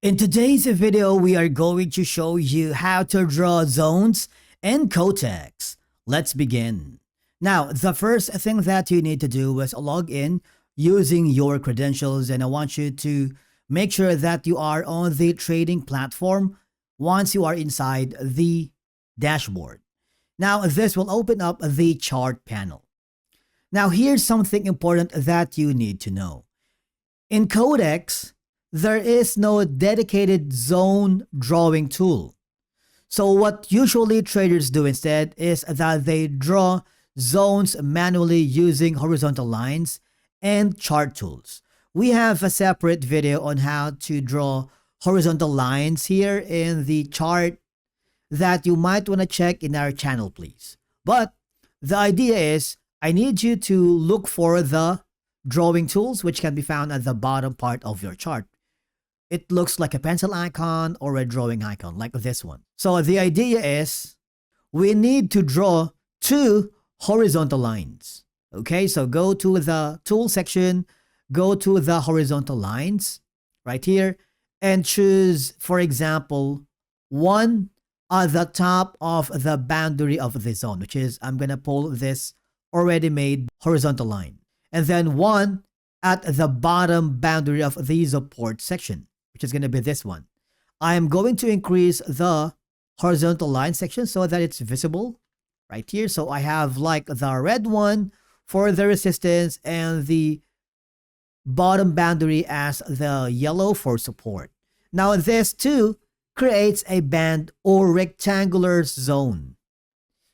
In today's video, we are going to show you how to draw zones in Quotex. Let's begin. Now, the first thing that you need to do is log in using your credentials, and I want you to make sure that you are on the trading platform once you are inside the dashboard. Now, this will open up the chart panel. Now, here's something important that you need to know. In Quotex, there is no dedicated zone drawing tool. So what usually traders do instead is that they draw zones manually using horizontal lines and chart tools. We have a separate video on how to draw horizontal lines here in the chart that you might want to check in our channel, please. But the idea is I need you to look for the drawing tools, which can be found at the bottom part of your chart. It looks like a pencil icon or a drawing icon like this one. So the idea is we need to draw two horizontal lines. Okay, so go to the tool section, go to the horizontal lines right here and choose, for example, one at the top of the boundary of the zone, which is I'm going to pull this already made horizontal line. And then one at the bottom boundary of the support section, which is going to be this one. I am going to increase the horizontal line section so that it's visible right here. So I have like the red one for the resistance and the bottom boundary as the yellow for support. Now this too creates a band or rectangular zone.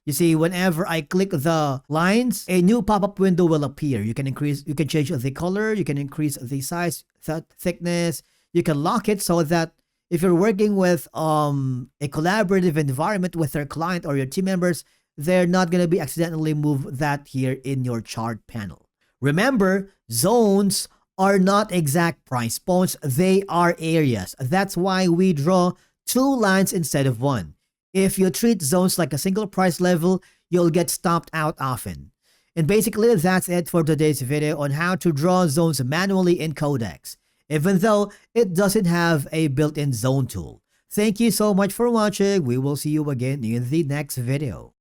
You see, whenever I click the lines, a new pop-up window will appear. You can change the color, you can increase the size, the thickness. You can lock it so that if you're working with a collaborative environment with your client or your team members, they're not going to be accidentally move that here in your chart panel. Remember, zones are not exact price points. They are areas. That's why we draw two lines instead of one. If you treat zones like a single price level, you'll get stopped out often. And basically, that's it for today's video on how to draw zones manually in Quotex, even though it doesn't have a built-in zone tool. Thank you so much for watching. We will see you again in the next video.